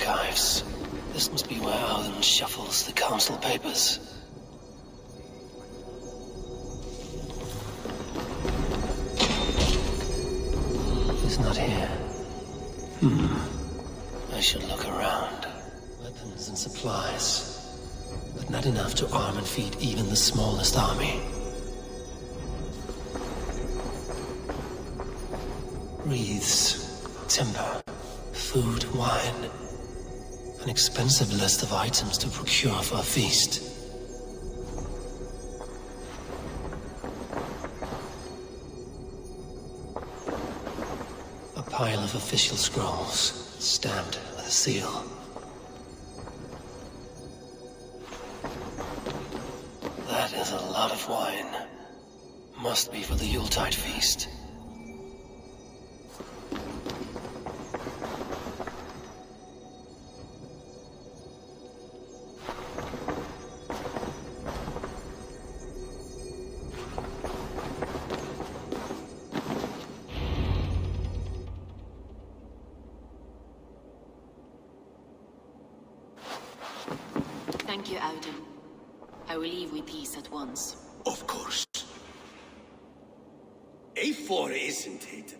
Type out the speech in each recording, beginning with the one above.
archives. This must be where Alan shuffles the council papers. He's not here. I should look around. Weapons and supplies, but not enough to arm and feed even the smallest army. Wreaths, timber, food, wine. An expensive list of items to procure for a feast. A pile of official scrolls, stamped with a seal. That is a lot of wine. Must be for the Yuletide feast. Thank you, Auden. I will leave with peace at once. Of course. Eivor, isn't it?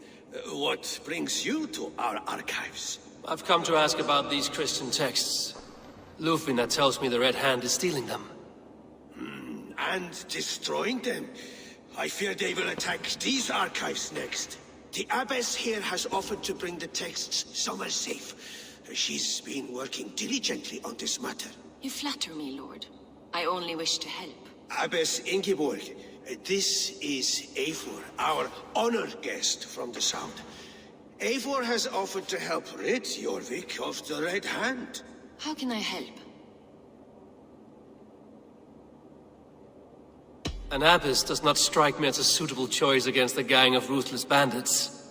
What brings you to our archives? I've come to ask about these Christian texts. Lufina tells me the Red Hand is stealing them. And destroying them. I fear they will attack these archives next. The Abbess here has offered to bring the texts somewhere safe. She's been working diligently on this matter. You flatter me, Lord. I only wish to help. Abbess Ingeborg, this is Eivor, our honored guest from the south. Eivor has offered to help rid Jorvik of the Red Hand. How can I help? An abbess does not strike me as a suitable choice against a gang of ruthless bandits.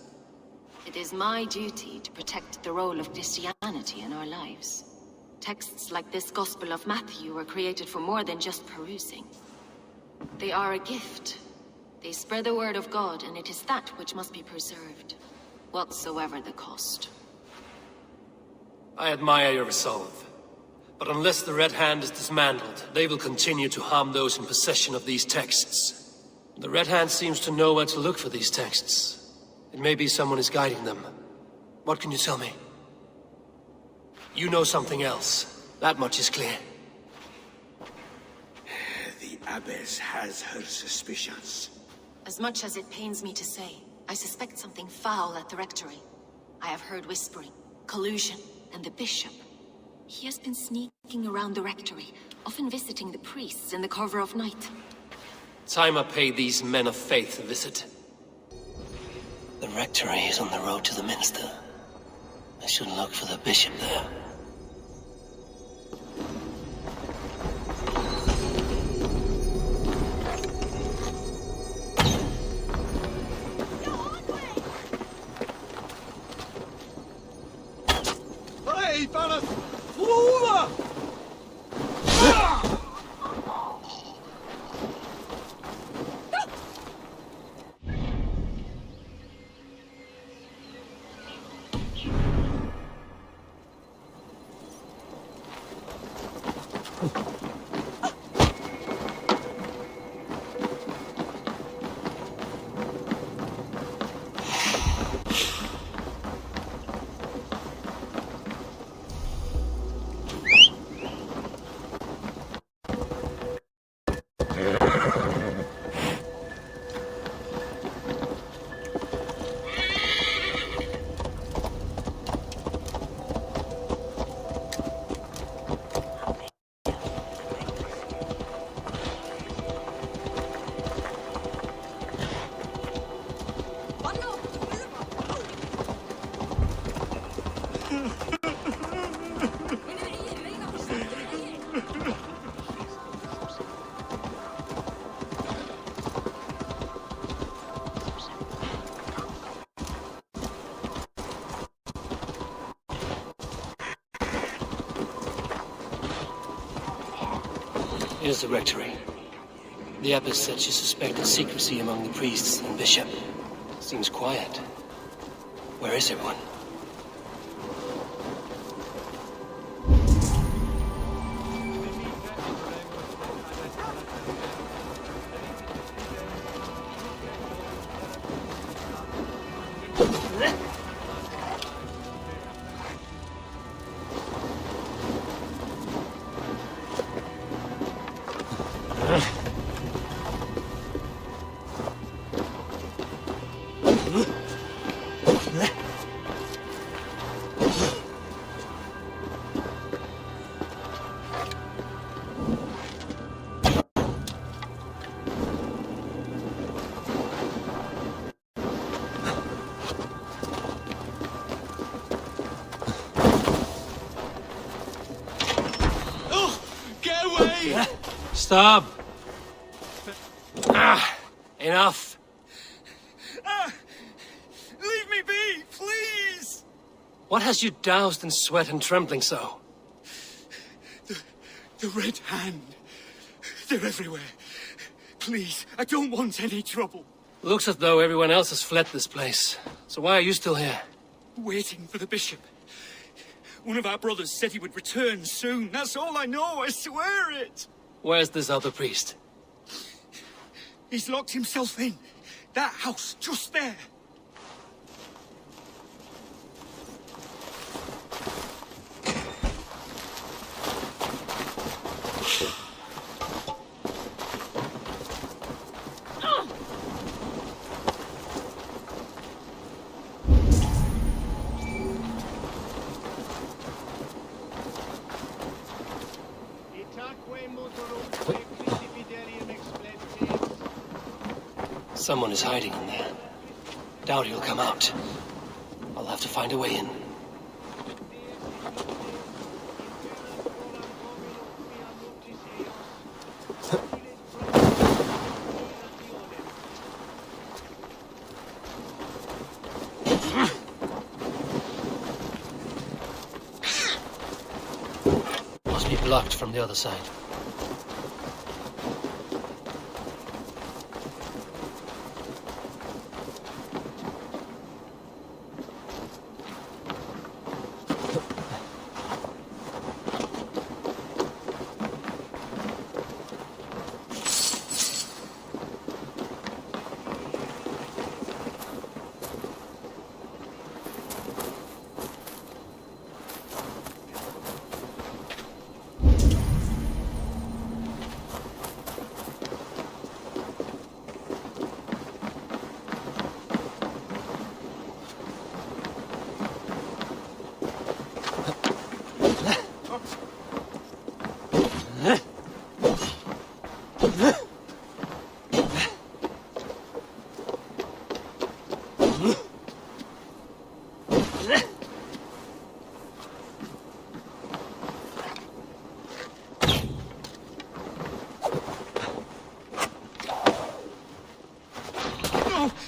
It is my duty to protect the role of Christianity in our lives. Texts like this Gospel of Matthew were created for more than just perusing. They are a gift. They spread the word of God, and it is that which must be preserved, whatsoever the cost. I admire your resolve. But unless the Red Hand is dismantled, they will continue to harm those in possession of these texts. The Red Hand seems to know where to look for these texts. It may be someone is guiding them. What can you tell me? You know something else. That much is clear. The Abbess has her suspicions. As much as it pains me to say, I suspect something foul at the rectory. I have heard whispering, collusion, and the bishop. He has been sneaking around the rectory, often visiting the priests in the cover of night. Time I pay these men of faith a visit. The rectory is on the road to the minster. I should look for the bishop there. Hey, fellas! Over! Here's the rectory. The abbess said she suspected secrecy among the priests and bishop. Seems quiet. Where is everyone? Stop! Enough! Leave me be, please! What has you doused in sweat and trembling so? The Red Hand. They're everywhere. Please, I don't want any trouble. Looks as though everyone else has fled this place. So why are you still here? Waiting for the bishop. One of our brothers said he would return soon. That's all I know, I swear it! Where's this other priest? He's locked himself in. That house, just there. Someone is hiding in there. Doubt he'll come out. I'll have to find a way in. Must be blocked from the other side.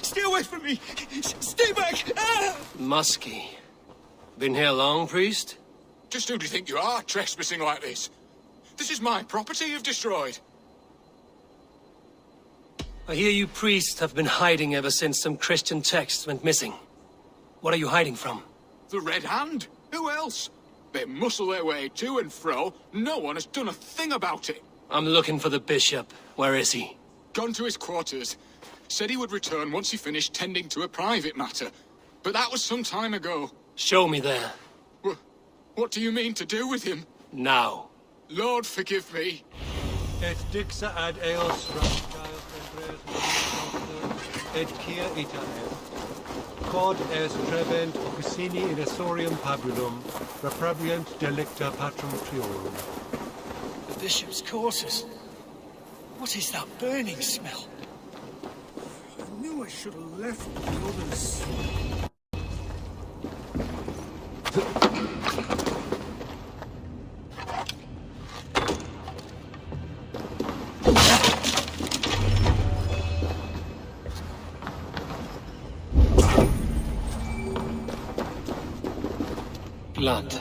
Stay away from me! Stay back! Ah! Muskie. Been here long, priest? Just who do you think you are, trespassing like this? This is my property you've destroyed. I hear you priests have been hiding ever since some Christian texts went missing. What are you hiding from? The Red Hand? Who else? They muscle their way to and fro. No one has done a thing about it. I'm looking for the bishop. Where is he? Gone to his quarters. Said he would return once he finished tending to a private matter. But that was some time ago. Show me there. What do you mean to do with him? Now. Lord, forgive me. Et dixa ad eos raptiles et kia ita est. Quod est trebent occusini in esorium pabulum, reprobient delicta patrum triorum. The bishop's quarters. What is that burning smell? I knew I should have left the others. Blood.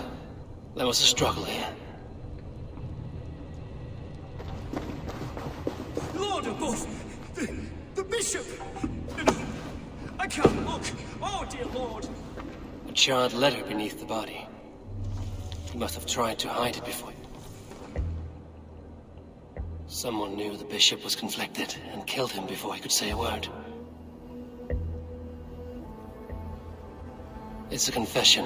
There was a struggle here. Lord above! The bishop! I can't look! Oh, dear Lord! A charred letter beneath the body. He must have tried to hide it before. Someone knew the bishop was conflicted and killed him before he could say a word. It's a confession.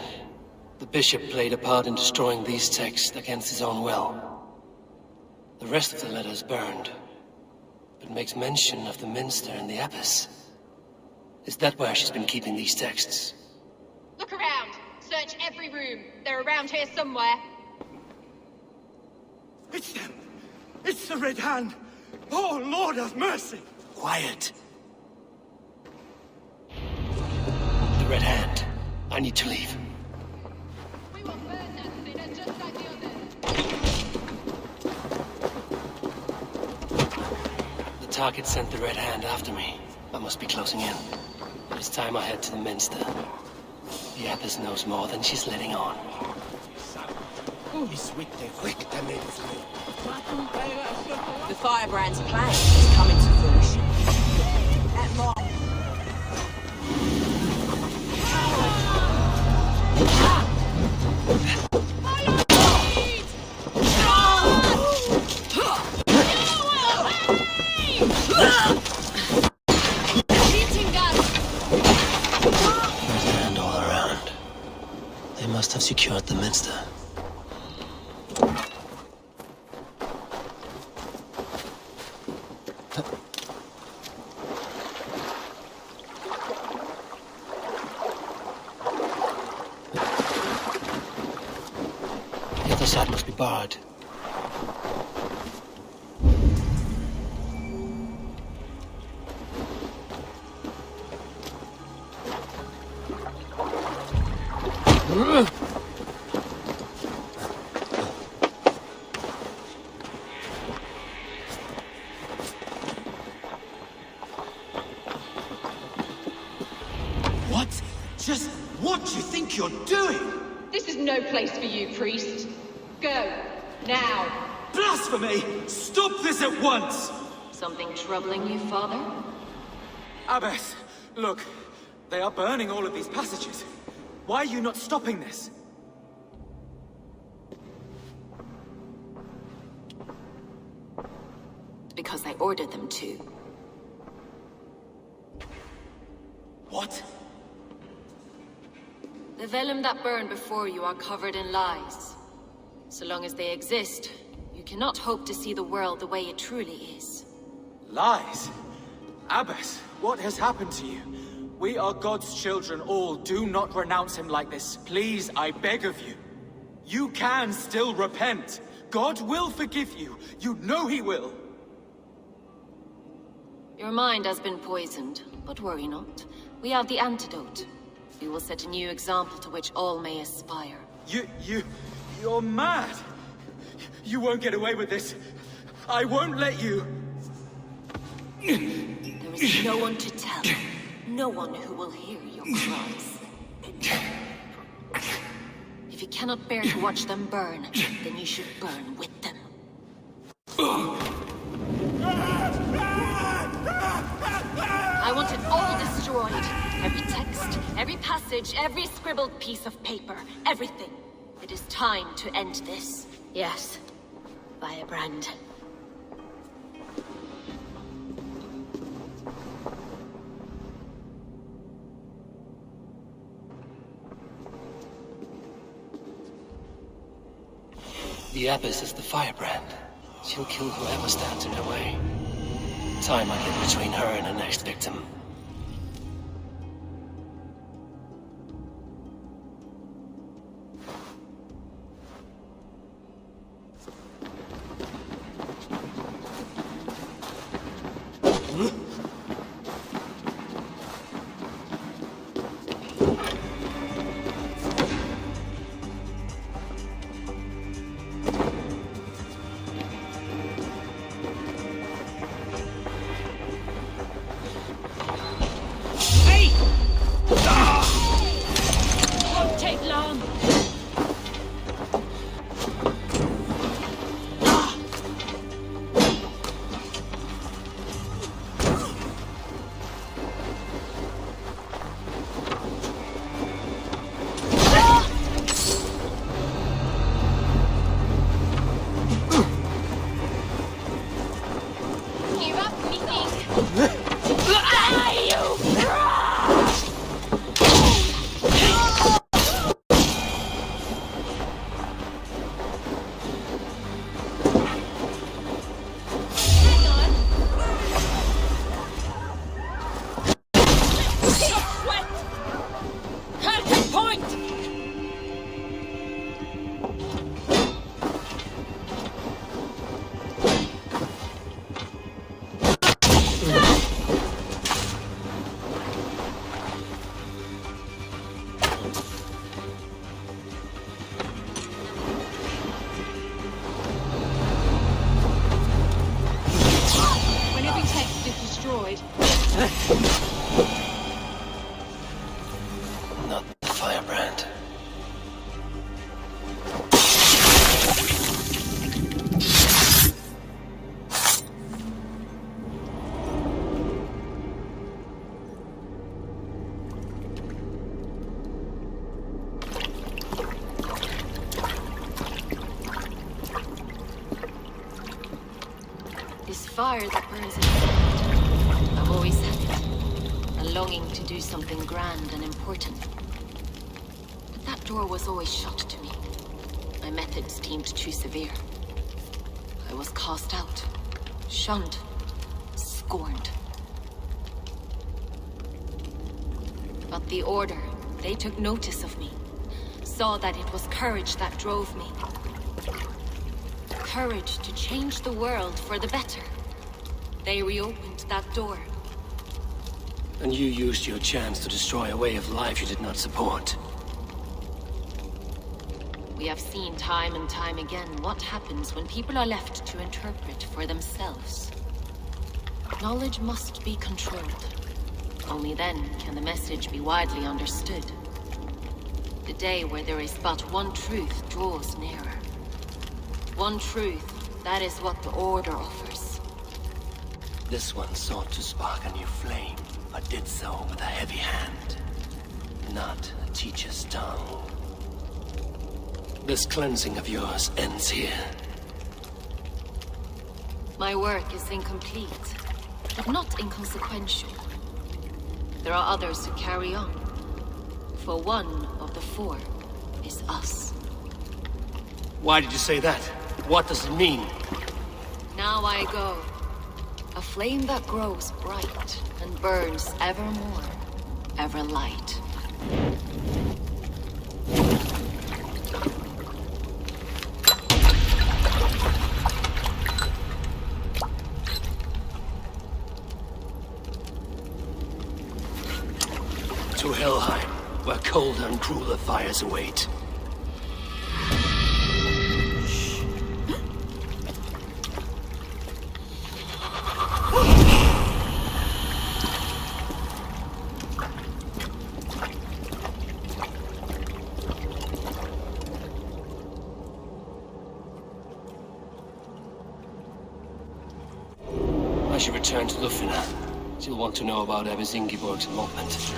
The bishop played a part in destroying these texts against his own will. The rest of the letter is burned, but makes mention of the minster and the abbess. Is that where she's been keeping these texts? Look around. Search every room. They're around here somewhere. It's them! It's the Red Hand! Oh, Lord have mercy! Quiet. The Red Hand. I need to leave. We will burn that sinner just like the others. target sent the Red Hand after me. I must be closing in. It's time I head to the Minster. The Abbess knows more than she's letting on. The Firebrand's plan is coming to fruition. At long. There's land all around. They must have secured the Minster. The other side must be barred. What? Just what do you think you're doing? This is no place for you, priest. Go. Now. Blasphemy! Stop this at once! Something troubling you, Father? Abbess, look. They are burning all of these passages. Why are you not stopping this? Because I ordered them to. What? The vellum that burn before you are covered in lies. So long as they exist, you cannot hope to see the world the way it truly is. Lies? Abbess, what has happened to you? We are God's children all. Do not renounce him like this. Please, I beg of you. You can still repent. God will forgive you. You know he will. Your mind has been poisoned, but worry not. We have the antidote. We will set a new example to which all may aspire. You're mad. You won't get away with this. I won't let you. There is no one to tell. No one who will hear your cries. If you cannot bear to watch them burn, then you should burn with them. I want it all destroyed. Every text, every passage, every scribbled piece of paper, everything. It is time to end this. Yes, Firebrand. The Abbess is the Firebrand. She'll kill whoever stands in her way. Time I get between her and her next victim. Not the firebrand. This fire that burns inside. I've always had it. A longing to do something grand and important. But that door was always shut to me. My methods deemed too severe. I was cast out, shunned, scorned. But the Order, they took notice of me. Saw that it was courage that drove me. Courage to change the world for the better. They reopened that door. And you used your chance to destroy a way of life you did not support. We have seen time and time again what happens when people are left to interpret for themselves. Knowledge must be controlled. Only then can the message be widely understood. The day where there is but one truth draws nearer. One truth, that is what the Order offers. This one sought to spark a new flame, but did so with a heavy hand, not a teacher's tongue. This cleansing of yours ends here. My work is incomplete, but not inconsequential. There are others who carry on. For one of the four is us. Why did you say that? What does it mean? Now I go. A flame that grows bright and burns ever more, ever light. To Helheim, where colder and crueler fires await. I should return to Lufina. She'll want to know about Abbess Ingeborg's involvement.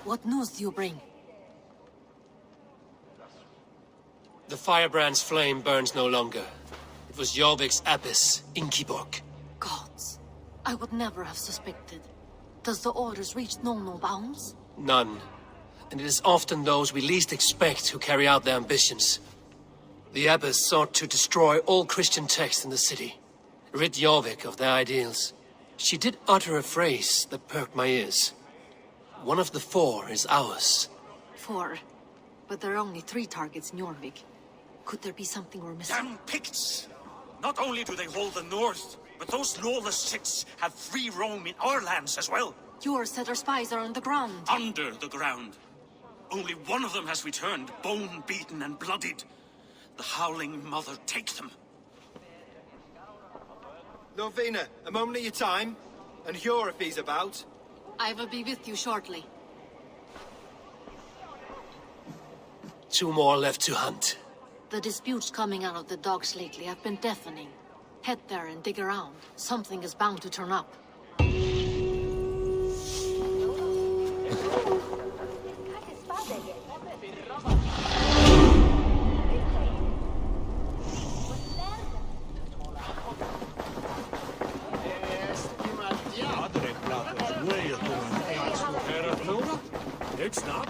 What news do you bring? The firebrand's flame burns no longer. It was Jorvik's abbess, Ingeborg. Gods, I would never have suspected. Does the orders reach no bounds? None. And it is often those we least expect who carry out their ambitions. The abbess sought to destroy all Christian texts in the city, rid Jorvik of their ideals. She did utter a phrase that perked my ears. One of the four is ours. 4. But there are only 3 targets in Jorvik. Could there be something we're missing? Damn Picts! Not only do they hold the north, but those lawless Siths have free roam in our lands as well. Your setter spies are on the ground. Under the ground. Only one of them has returned, bone-beaten and bloodied. The Howling Mother take them. Lovina, a moment of your time. And Hjor if he's about. I will be with you shortly. 2 more left to hunt. The disputes coming out of the docks lately have been deafening. Head there and dig around. Something is bound to turn up. It's not.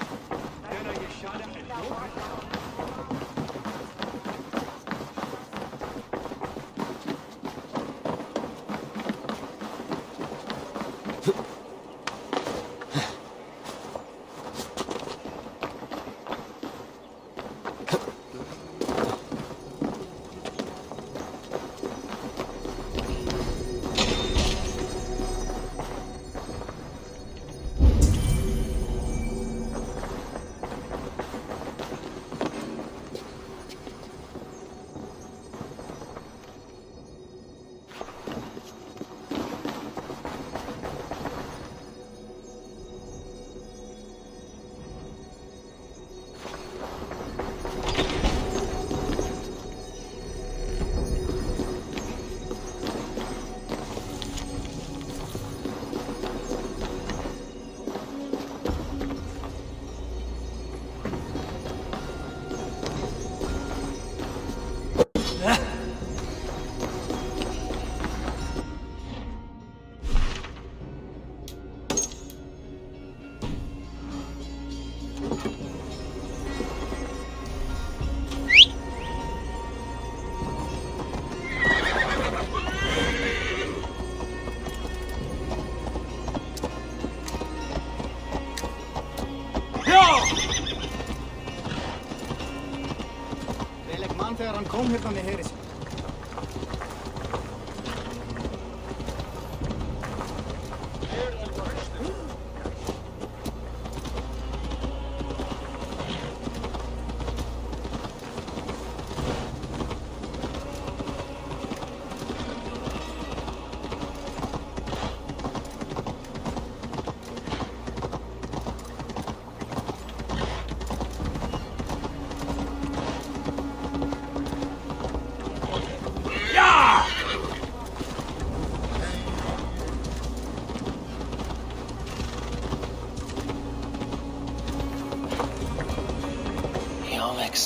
Þegar hann kom hérna með heri sér.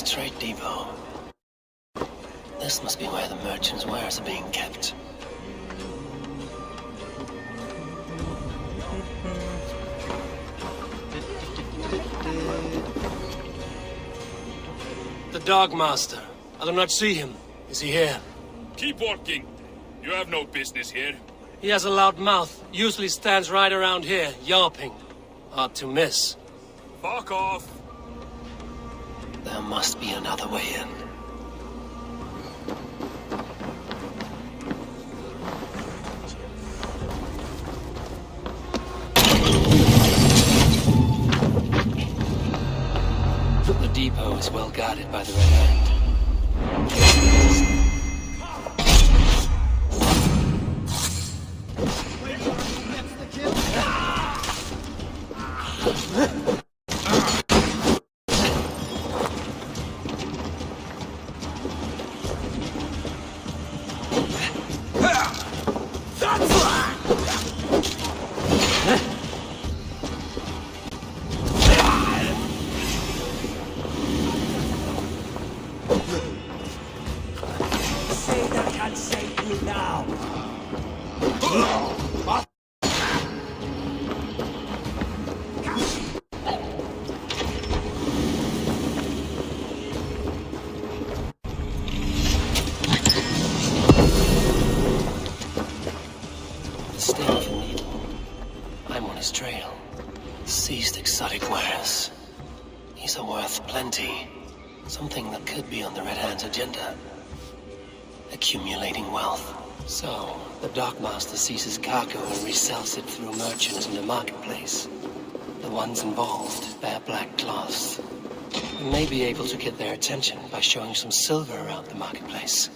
Trade depot. This must be where the merchants' wares are being kept. The Dogmaster. I do not see him. Is he here? Keep walking. You have no business here. He has a loud mouth. Usually stands right around here, yelping. Hard to miss. Fuck off. There must be another way in. The depot is well guarded by the Red Hand. Trail. Seized exotic wares. These are worth plenty. Something that could be on the Red Hand's agenda. Accumulating wealth. So, the Dockmaster seizes cargo and resells it through merchants in the marketplace. The ones involved bear black cloths. We may be able to get their attention by showing some silver around the marketplace.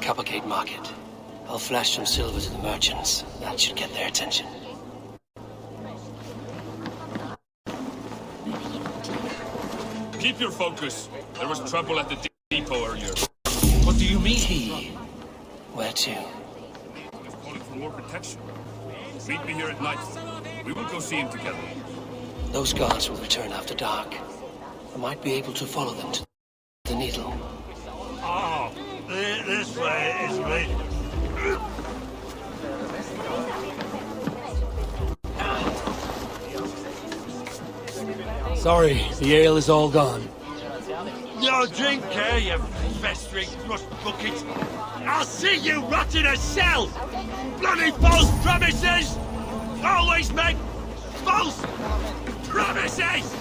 Coppercade Market. I'll flash some silver to the merchants. That should get their attention. Keep your focus. There was trouble at the depot earlier. What do you mean he? Where to? He's calling for more protection. Meet me here at night. We will go see him together. Those guards will return after dark. I might be able to follow them to the Needle. Oh, this way is right. Sorry, the ale is all gone. No drink here, you festering rust bucket. I'll see you rot in a cell! Bloody false promises! Always make false promises!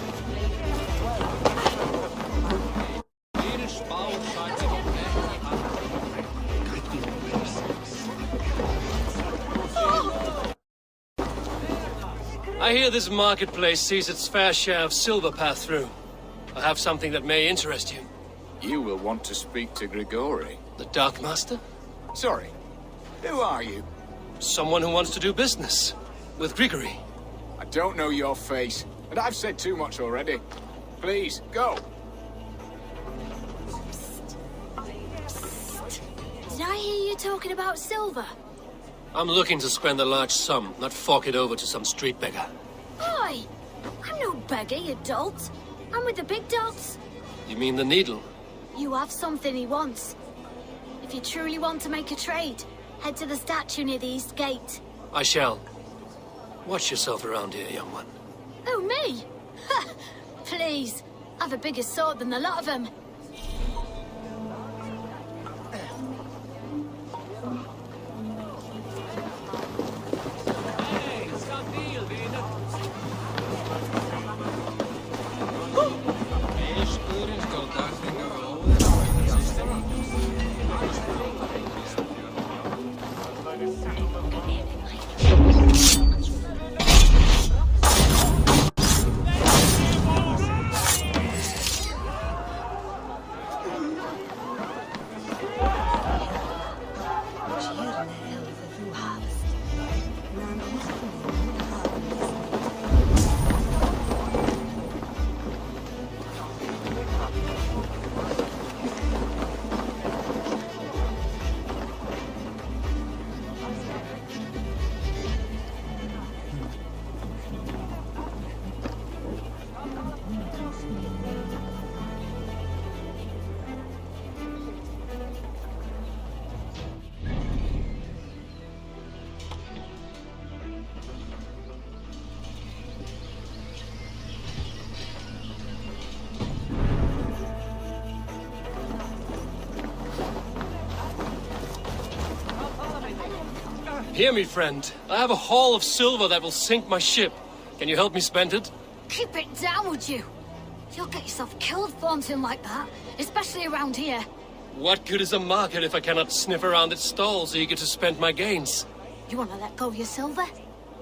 I hear this marketplace sees its fair share of silver pass through. I have something that may interest you. You will want to speak to Grigori. The Darkmaster? Sorry, who are you? Someone who wants to do business. With Grigory. I don't know your face, and I've said too much already. Please, go. Did I hear you talking about silver? I'm looking to spend a large sum, not fork it over to some street beggar. Oi! I'm no beggar, you dolt. I'm with the big dogs. You mean the Needle? You have something he wants. If you truly want to make a trade, head to the statue near the East Gate. I shall. Watch yourself around here, young one. Oh, me? Ha! Please. I've a bigger sword than the lot of them. Hear me, friend. I have a haul of silver that will sink my ship. Can you help me spend it? Keep it down, would you? You'll get yourself killed flaunting like that, especially around here. What good is a market if I cannot sniff around its stalls eager to spend my gains? You want to let go of your silver?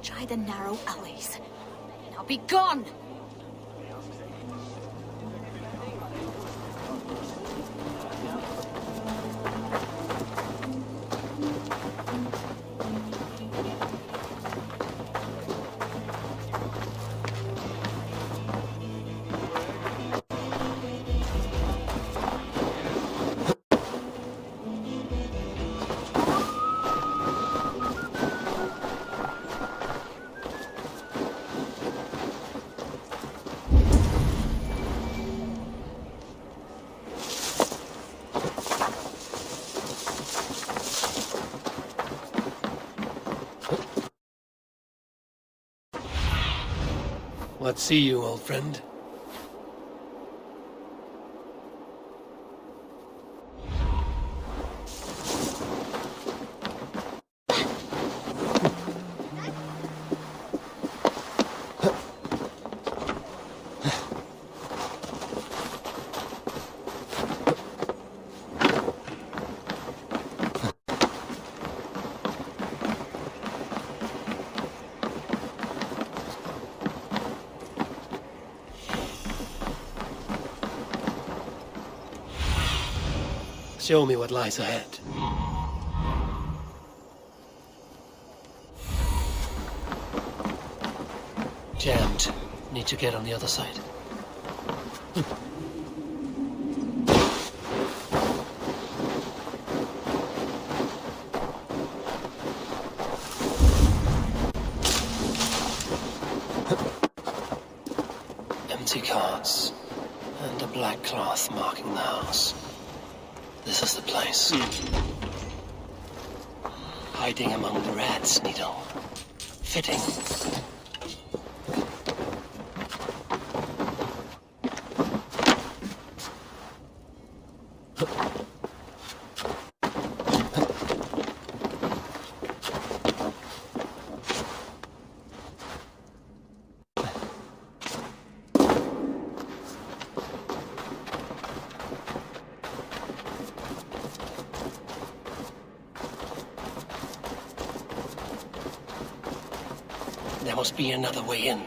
Try the narrow alleys. Now be gone! What see you, old friend? Show me what lies ahead. Jammed. Need to get on the other side. Empty carts. And a black cloth marking the house. This is the place. Hiding among the rats, Needle. Fitting. There must be another way in.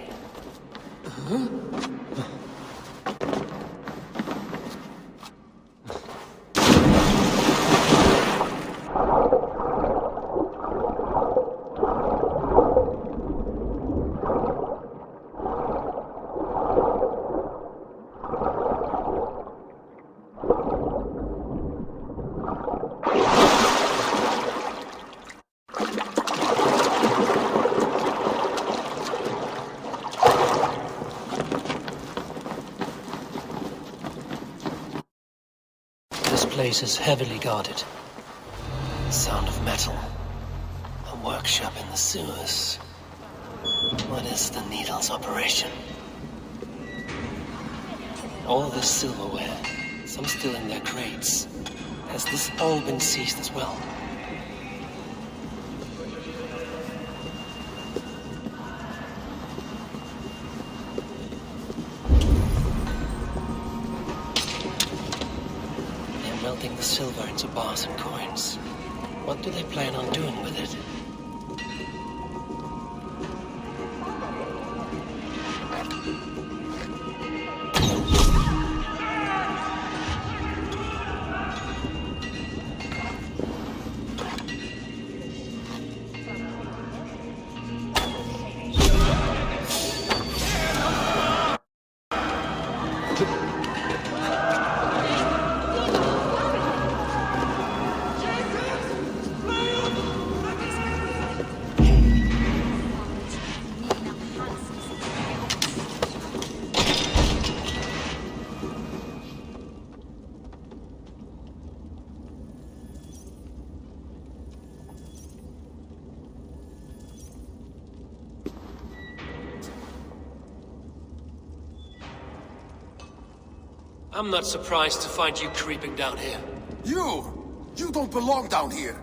This place is heavily guarded. The sound of metal. A workshop in the sewers. What is the Needle's operation? All this silverware, some still in their crates. Has this all been seized as well? Melting the silver into bars and coins. What do they plan on doing with it? I'm not surprised to find you creeping down here. You don't belong down here.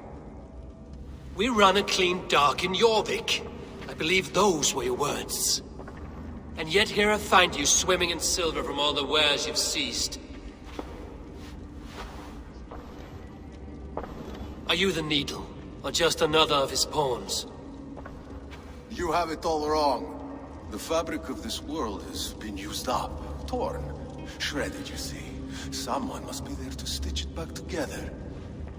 We run a clean dock in Jorvik. I believe those were your words. And yet here I find you swimming in silver from all the wares you've seized. Are you the Needle, or just another of his pawns? You have it all wrong. The fabric of this world has been used up, torn, shredded, you see. Someone must be there to stitch it back together.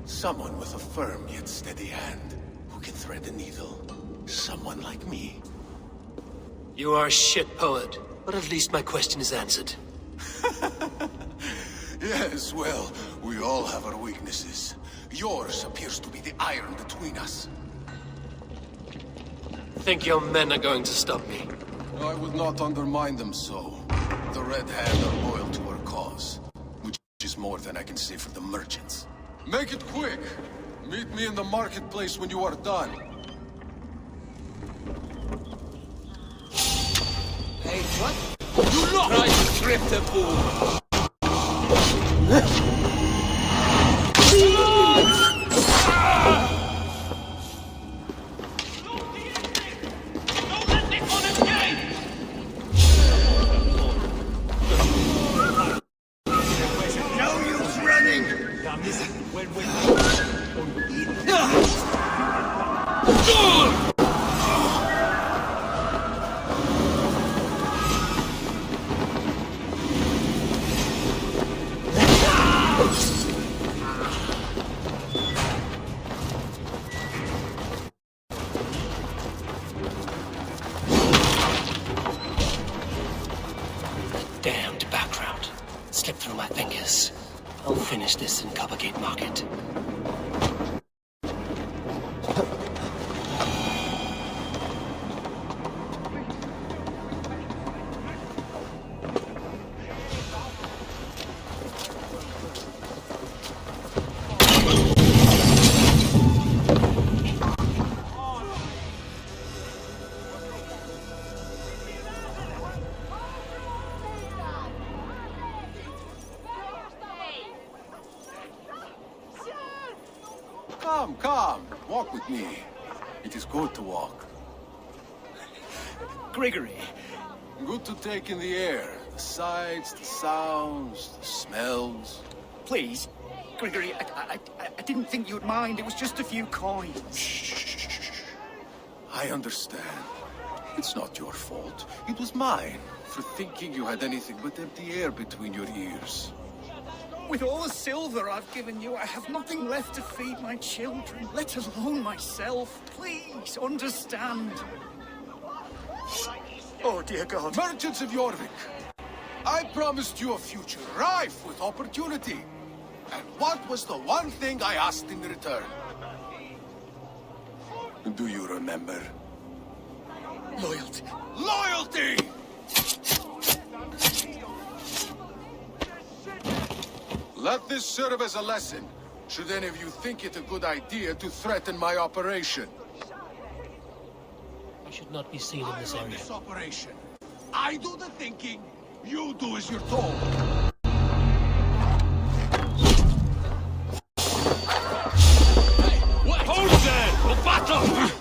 Someone with a firm yet steady hand, who can thread the needle. Someone like me. You are a shit poet, but at least my question is answered. Yes, well, we all have our weaknesses. Yours appears to be the iron between us. Think your men are going to stop me? I would not undermine them so. The Red Hand are loyal to our cause, which is more than I can say for the merchants. Make it quick! Meet me in the marketplace when you are done. Hey, what? You lot try to grip the ball. Damned background. Slipped through my fingers. I'll finish this in Coppergate Market. Come, walk with me. It is good to walk. Gregory. Good to take in the air. The sights, the sounds, the smells. Please, Gregory, I didn't think you'd mind. It was just a few coins. Shh. I understand. It's not your fault. It was mine for thinking you had anything but empty air between your ears. With all the silver I've given you, I have nothing left to feed my children, let alone myself. Please, understand. Oh, dear God. Merchants of Jorvik, I promised you a future rife with opportunity. And what was the one thing I asked in return? Do you remember? Loyalty. Loyalty! Let this serve as a lesson, should any of you think it a good idea to threaten my operation. I should not be seen in this area. This operation. I do the thinking, you do as you're told. Hold there! For battle!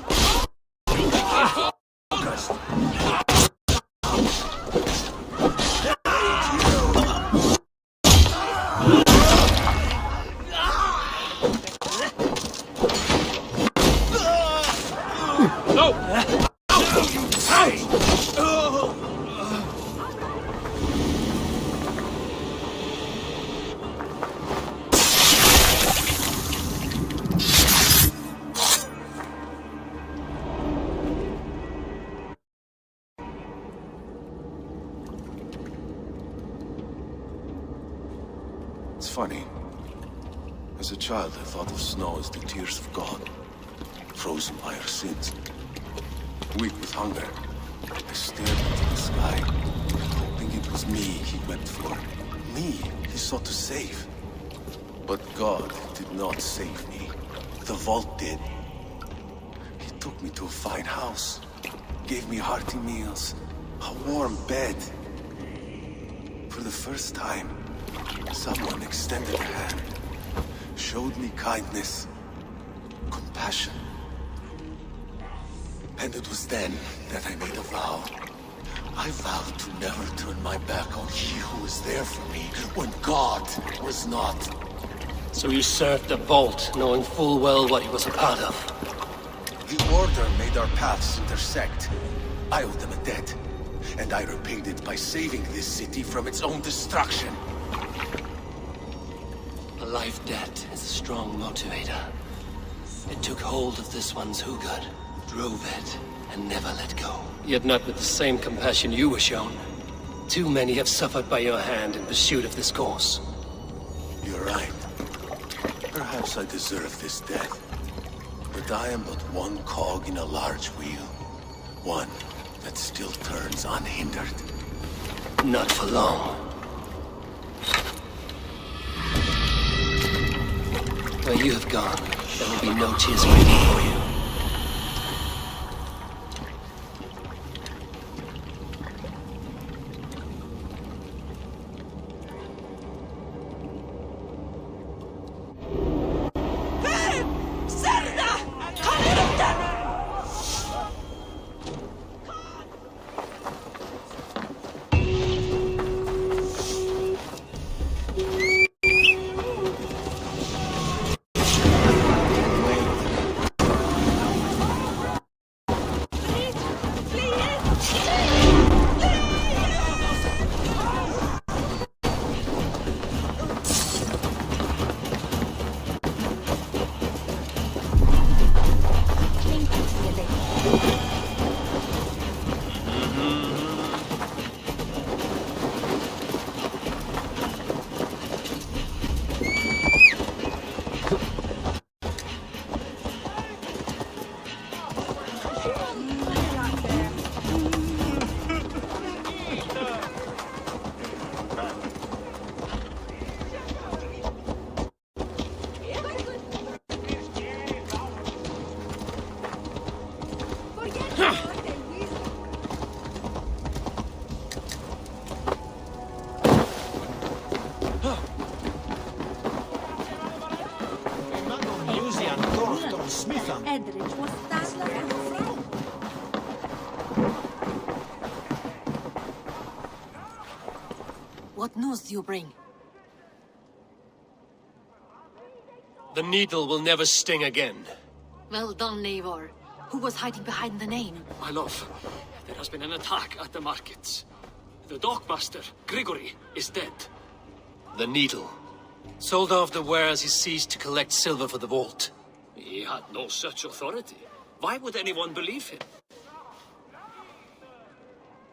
It's funny. As a child, I thought of snow as the tears of God, frozen by our sins. Weak with hunger, I stared into the sky, hoping it was me he wept for. Me he sought to save. But God did not save me. The vault did. He took me to a fine house, gave me hearty meals, a warm bed. For the first time, someone extended a hand, showed me kindness, compassion. And it was then that I made a vow. I vowed to never turn my back on he who was there for me when God was not. So you served the Vault, knowing full well what he was a part of. The Order made our paths intersect. I owed them a debt, and I repaid it by saving this city from its own destruction. A life debt is a strong motivator. It took hold of this one's Hugad, drove it, and never let go. Yet not with the same compassion you were shown. Too many have suffered by your hand in pursuit of this course. You're right. Perhaps I deserve this death. But I am but one cog in a large wheel. One that still turns unhindered. Not for long. Where you have gone, there will be no tears waiting for you. What news do you bring? The needle will never sting again. Well done, Eivor. Who was hiding behind the name? My love, there has been an attack at the markets. The dockmaster, Grigory, is dead. The needle. Sold off the wares he seized to collect silver for the vault. He had no such authority. Why would anyone believe him?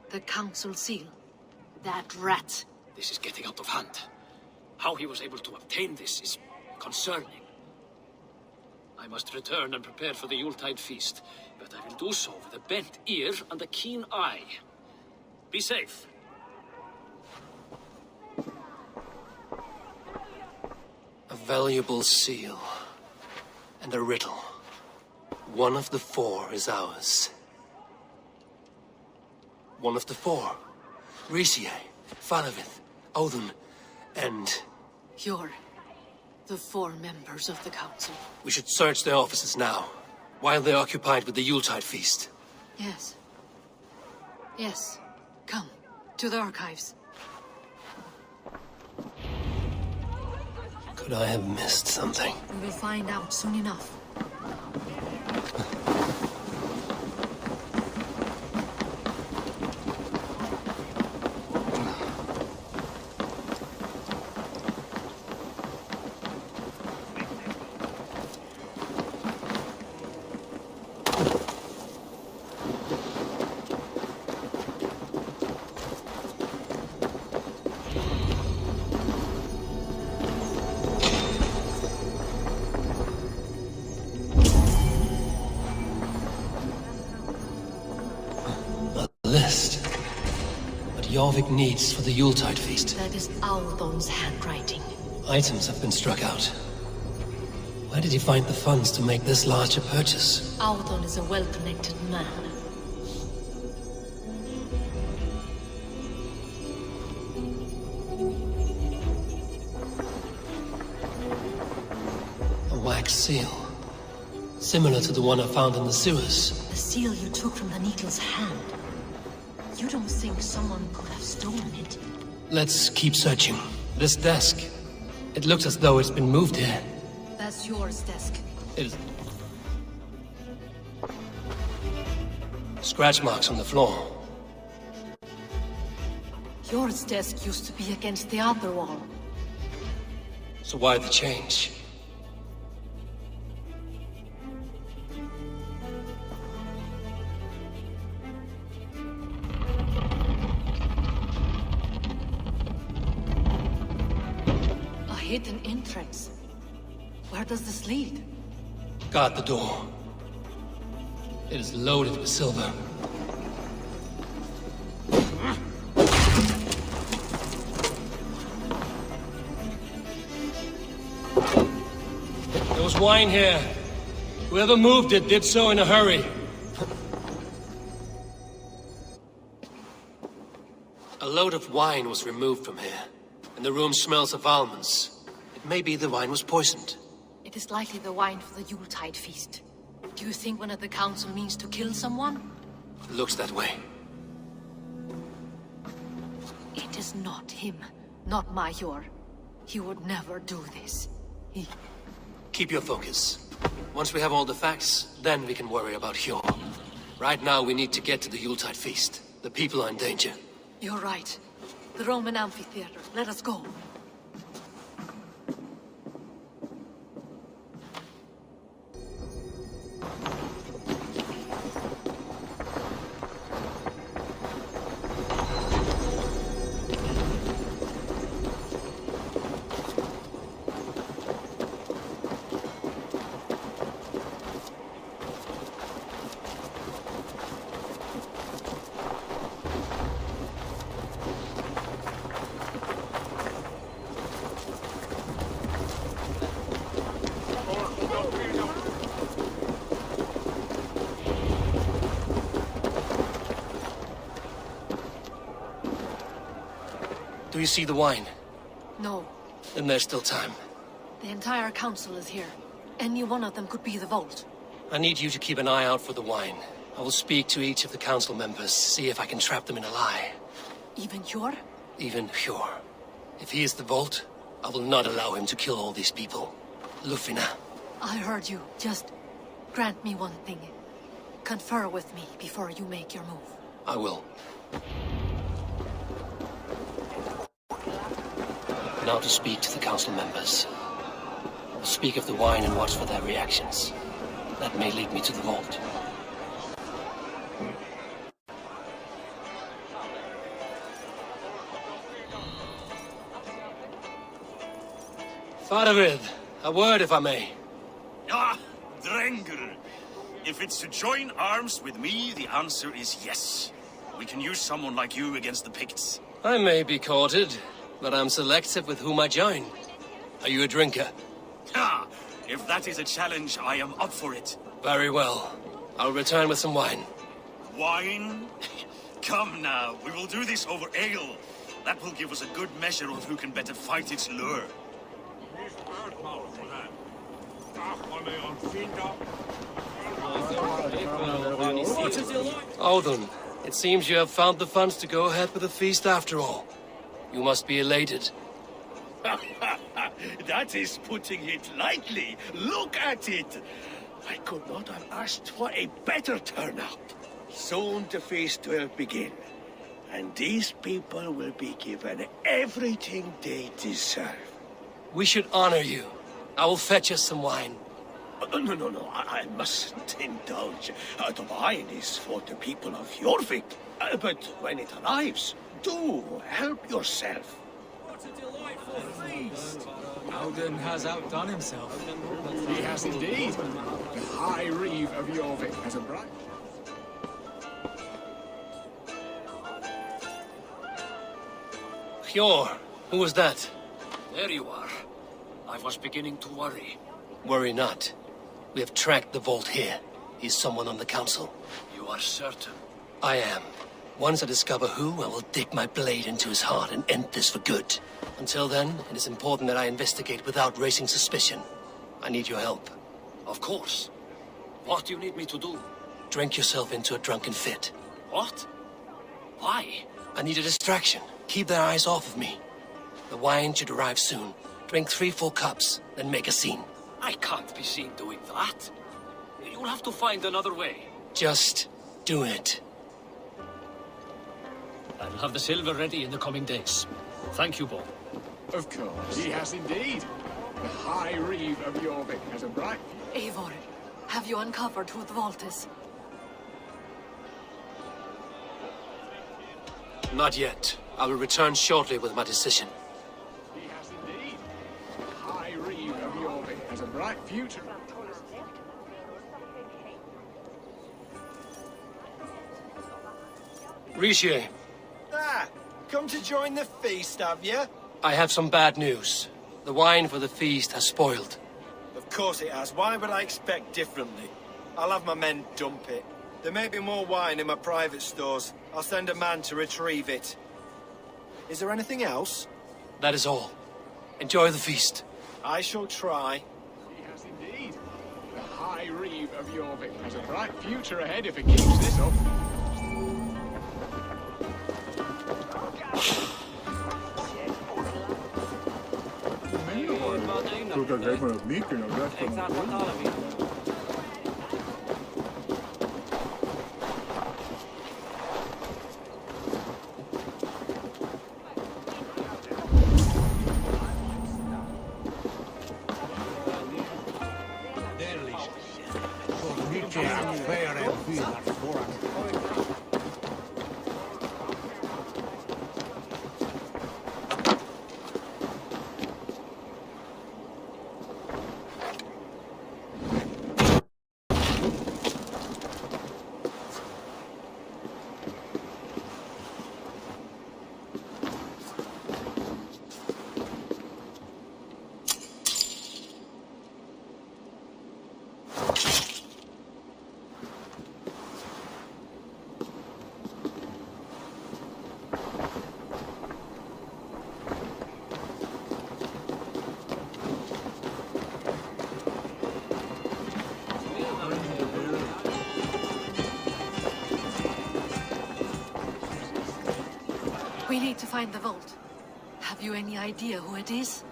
The council seal. That rat. This is getting out of hand. How he was able to obtain this is concerning. I must return and prepare for the Yuletide feast, but I will do so with a bent ear and a keen eye. Be safe. A valuable seal. And a riddle. One of the four is ours. One of the four. Riesier, Falavith, Odin, and... You're the four members of the council. We should search their offices now, while they're occupied with the Yuletide feast. Yes. Yes. Come, to the archives. Could I have missed something? We will find out soon enough. List. What Jorvik needs for the Yuletide feast. That is Audon's handwriting. Items have been struck out. Where did he find the funds to make this large a purchase? Audon is a well-connected man. A wax seal. Similar to the one I found in the sewers. The seal you took from the needle's hand. You don't think someone could have stolen it? Let's keep searching. This desk. It looks as though it's been moved here. That's yours, desk. It is... Scratch marks on the floor. Yours desk used to be against the other wall. So why the change? Hidden entrance. Where does this lead? Guard the door. It is loaded with silver. There was wine here. Whoever moved it did so in a hurry. A load of wine was removed from here, and the room smells of almonds. It may be the wine was poisoned. It is likely the wine for the Yuletide feast. Do you think one of the council means to kill someone? It looks that way. It is not him, not Major. He would never do this. He... Keep your focus. Once we have all the facts, then we can worry about Hjor. Right now we need to get to the Yuletide feast. The people are in danger. You're right. The Roman amphitheater. Let us go. Do you see the wine? No. Then there's still time. The entire council is here. Any one of them could be the Vault. I need you to keep an eye out for the wine. I will speak to each of the council members, see if I can trap them in a lie. Even Hjor? Even Hjor. If he is the Vault, I will not allow him to kill all these people. Lufina. I heard you. Just grant me one thing. Confer with me before you make your move. I will. Now to speak to the council members. I will speak of the wine and watch for their reactions. That may lead me to the Vault. Faravid, a word if I may. Ah, Drengr. If it's to join arms with me, the answer is yes. We can use someone like you against the Picts. I may be courted, but I'm selective with whom I join. Are you a drinker? Ha! If that is a challenge, I am up for it. Very well. I'll return with some wine. Wine? Come now, we will do this over ale. That will give us a good measure of who can better fight its lure. Odin, it seems you have found the funds to go ahead with the feast after all. You must be elated. That is putting it lightly. Look at it. I could not have asked for a better turnout. Soon the feast will begin. And these people will be given everything they deserve. We should honor you. I will fetch us some wine. No, I mustn't indulge. The wine is for the people of Jorvik. But when it arrives, do help yourself. What a delightful feast! Odin has outdone himself. He has indeed. The High Reeve of Jorvik has a bright... Hjor, who was that? There you are. I was beginning to worry. Worry not. We have tracked the Vault here. He's someone on the council. You are certain? I am. Once I discover who, I will dig my blade into his heart and end this for good. Until then, it is important that I investigate without raising suspicion. I need your help. Of course. What do you need me to do? Drink yourself into a drunken fit. What? Why? I need a distraction. Keep their eyes off of me. The wine should arrive soon. Drink 3 full cups, then make a scene. I can't be seen doing that. You'll have to find another way. Just do it. I'll have the silver ready in the coming days. Thank you, Bo. Of course, he has indeed. The High Reeve of Jorvik has a bright... Eivor, have you uncovered who the Vault is? Not yet. I will return shortly with my decision. He has indeed. The High Reeve of Jorvik has a bright future. Rishi, Come to join the feast, have you? I have some bad news. The wine for the feast has spoiled. Of course it has. Why would I expect differently? I'll have my men dump it. There may be more wine in my private stores. I'll send a man to retrieve it. Is there anything else? That is all. Enjoy the feast. I shall try. He has indeed. The High Reeve of Jorvik has a bright future ahead if it keeps this up. We need to find the vault. Have you any idea who it is?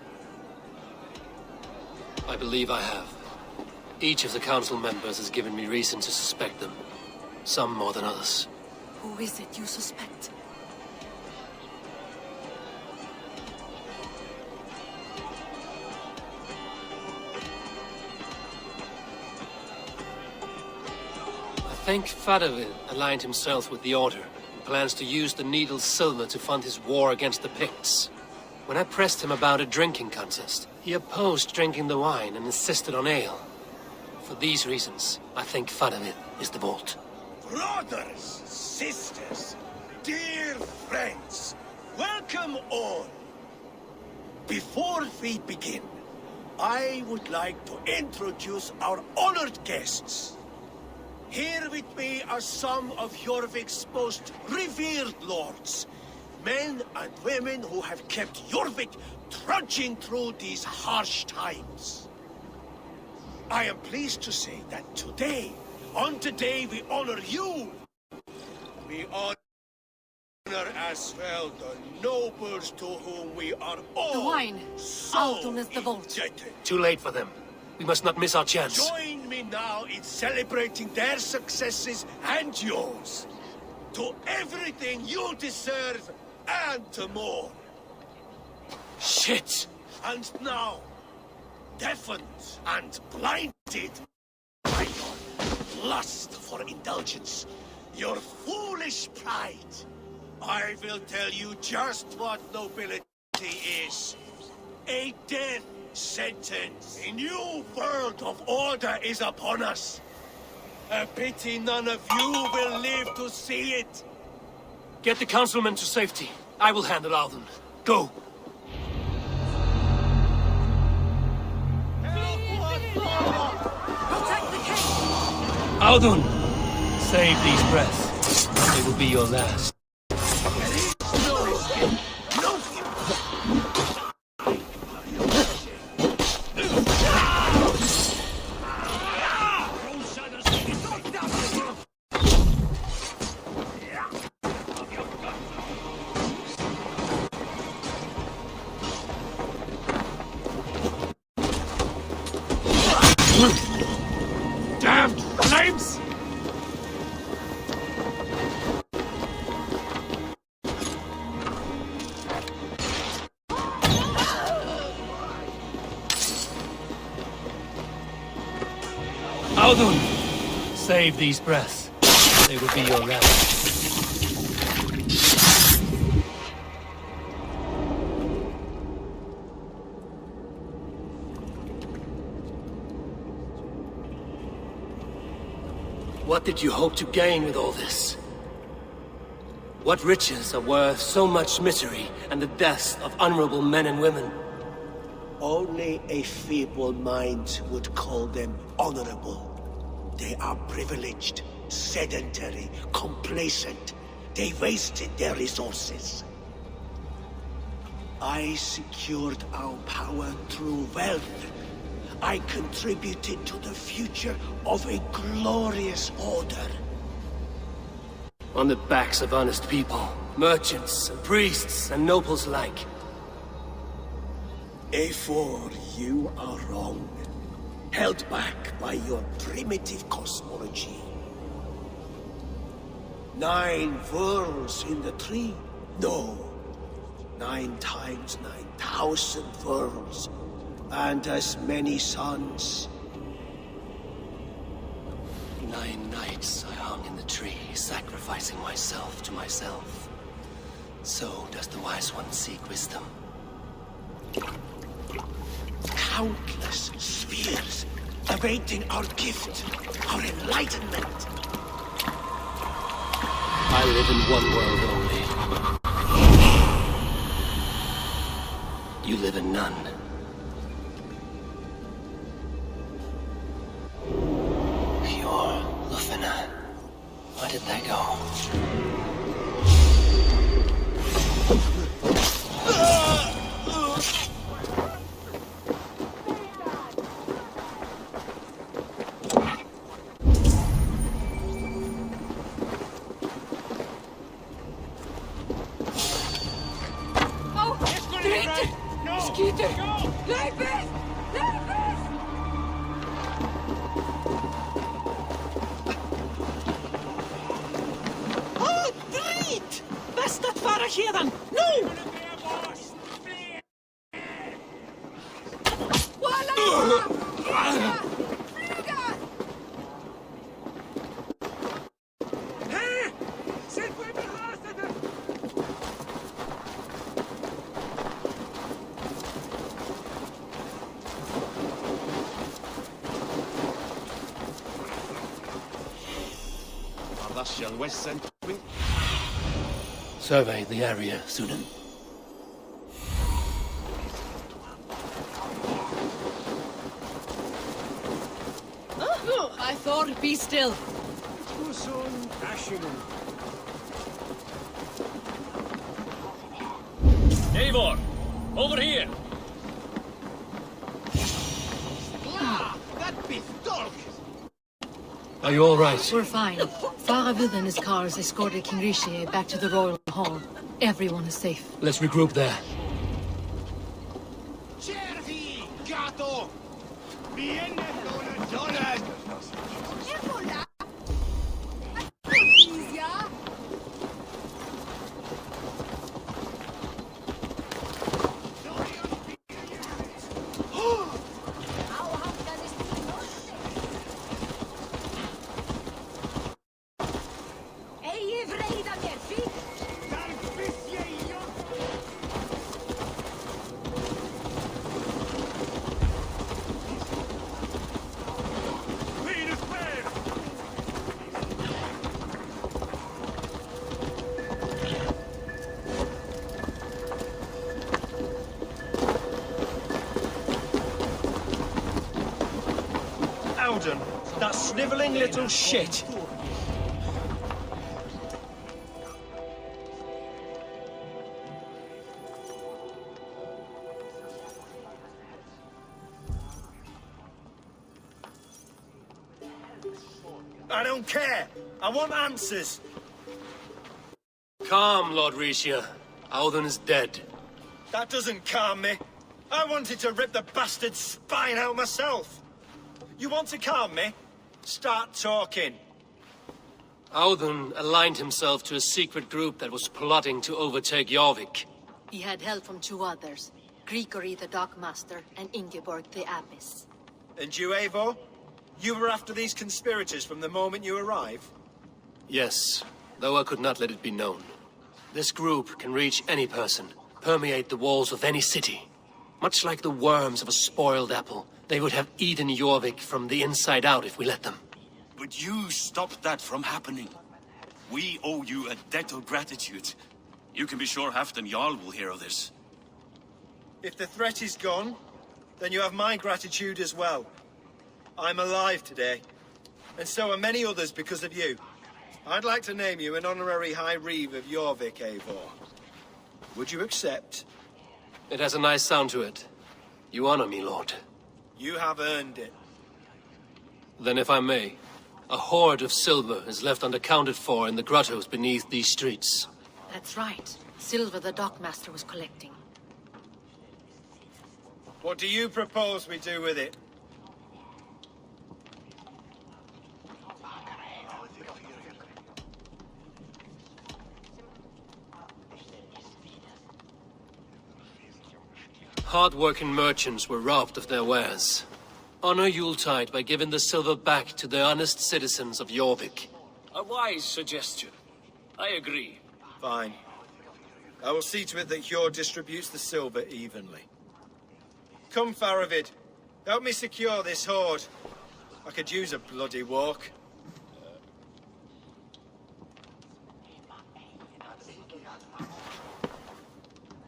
I believe I have. Each of the council members has given me reason to suspect them. Some more than others. Who is it you suspect? I think Fadavid aligned himself with the Order and plans to use the Needle's silver to fund his war against the Picts. When I pressed him about a drinking contest, he opposed drinking the wine and insisted on ale. For these reasons, I think Fadavid is the vault. Brothers, sisters, dear friends, welcome all. Before we begin, I would like to introduce our honored guests. Here with me are some of Jorvik's most revered lords. Men and women who have kept Jorvik trudging through these harsh times. I am pleased to say that today, on the day we honor you, we honor as well the nobles to whom we are all The wine. so Aldun is the vault. indebted. Too late for them. We must not miss our chance. Join me now in celebrating their successes and yours. To everything you deserve and more. Shit! And now, deafened and blinded by your lust for indulgence, your foolish pride, I will tell you just what nobility is. A death sentence. A new world of order is upon us. A pity none of you will live to see it. Get the councilmen to safety. I will handle Aldun. Go! Protect the king! Aldun! Save these breaths. They will be your last. Damned flames! Aldun! Save these breaths. They will be your last. What did you hope to gain with all this? What riches are worth so much misery and the deaths of honorable men and women? Only a feeble mind would call them honorable. They are privileged, sedentary, complacent. They wasted their resources. I secured our power through wealth. I contributed to the future of a glorious order. On the backs of honest people, merchants and priests and nobles alike. Eivor, you are wrong. Held back by your primitive cosmology. 9 worlds in the tree? No. 9 times 9,000 worlds. And as many suns. 9 nights I hung in the tree, sacrificing myself to myself. So does the wise one seek wisdom. Countless spheres awaiting our gift, our enlightenment. I live in one world only. You live in none. Where did they go? Skeeter! Leipus! Leipus! Oh, drit! Bäst att fara hédan, nu! Survey the area, Sunan. I thought, be still. Eivor! Over here! Are you all right? We're fine. Faravid and his cars escorted King Rishi back to the royal hall. Everyone is safe. Let's regroup there. That snivelling little shit. I don't care. I want answers. Calm, Lord Rishia. Audun is dead. That doesn't calm me. I wanted to rip the bastard's spine out myself. You want to calm me? Start talking. Audun aligned himself to a secret group that was plotting to overtake Jorvik. He had help from two others, Grigori the Dockmaster and Ingeborg the Abbess. And you, Eivor? You were after these conspirators from the moment you arrived? Yes, though I could not let it be known. This group can reach any person, permeate the walls of any city. Much like the worms of a spoiled apple, they would have eaten Jorvik from the inside out if we let them. But you stopped that from happening. We owe you a debt of gratitude. You can be sure Halfdan Jarl will hear of this. If the threat is gone, then you have my gratitude as well. I'm alive today, and so are many others because of you. I'd like to name you an honorary High Reeve of Jorvik, Eivor. Would you accept? It has a nice sound to it. You honor me, Lord. You have earned it. Then if I may, a hoard of silver is left unaccounted for in the grottos beneath these streets. That's right. Silver the Dockmaster was collecting. What do you propose we do with it? Hard-working merchants were robbed of their wares. Honor Yuletide by giving the silver back to the honest citizens of Jorvik. A wise suggestion. I agree. Fine. I will see to it that Hjord distributes the silver evenly. Come, Faravid. Help me secure this hoard. I could use a bloody walk.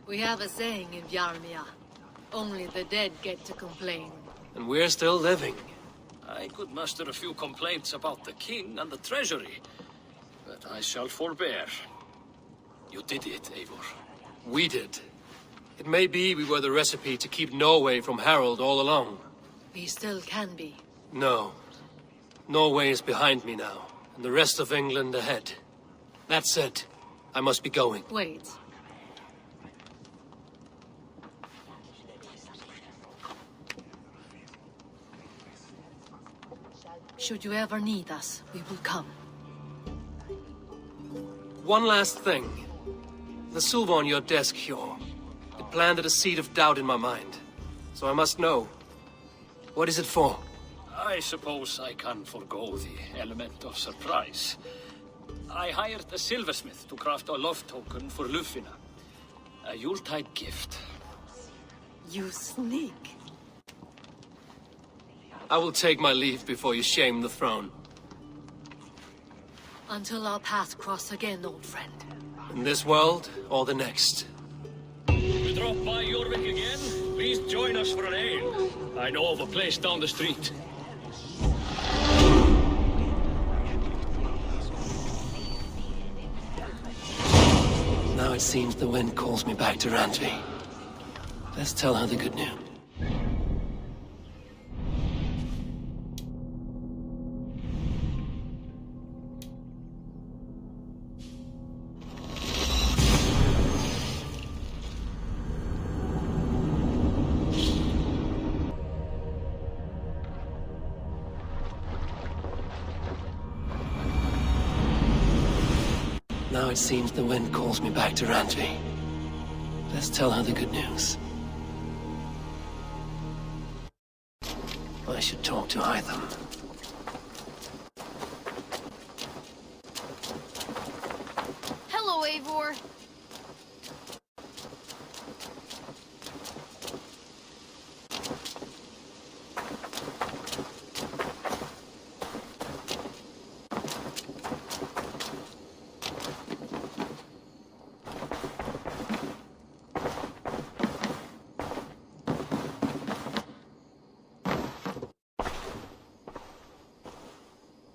We have a saying in Bjarmia. Only the dead get to complain. And we're still living. I could muster a few complaints about the king and the treasury, but I shall forbear. You did it, Eivor. We did. It may be we were the recipe to keep Norway from Harald all along. We still can be. No. Norway is behind me now, and the rest of England ahead. That said, I must be going. Wait. Should you ever need us, we will come. One last thing. The silver on your desk, Hjor. It planted a seed of doubt in my mind. So I must know. What is it for? I suppose I can forgo the element of surprise. I hired a silversmith to craft a love token for Lufina. A Yuletide gift. You sneak. I will take my leave before you shame the throne. Until our paths cross again, old friend. In this world, or the next. We drop by Jorvik again? Please join us for an ale. I know of a place down the street. Now it seems the wind calls me back to Randvi. Let's tell her the good news. Now it seems the wind calls me back to Randvi. Let's tell her the good news. I should talk to Eivor. Hello, Eivor.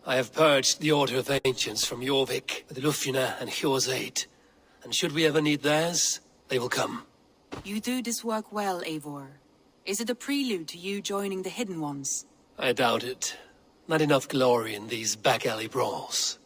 I have purged the Order of Ancients from Jorvik with Lufina and Hjor's aid. And should we ever need theirs, they will come. You do this work well, Eivor. Is it a prelude to you joining the Hidden Ones? I doubt it. Not enough glory in these back-alley brawls.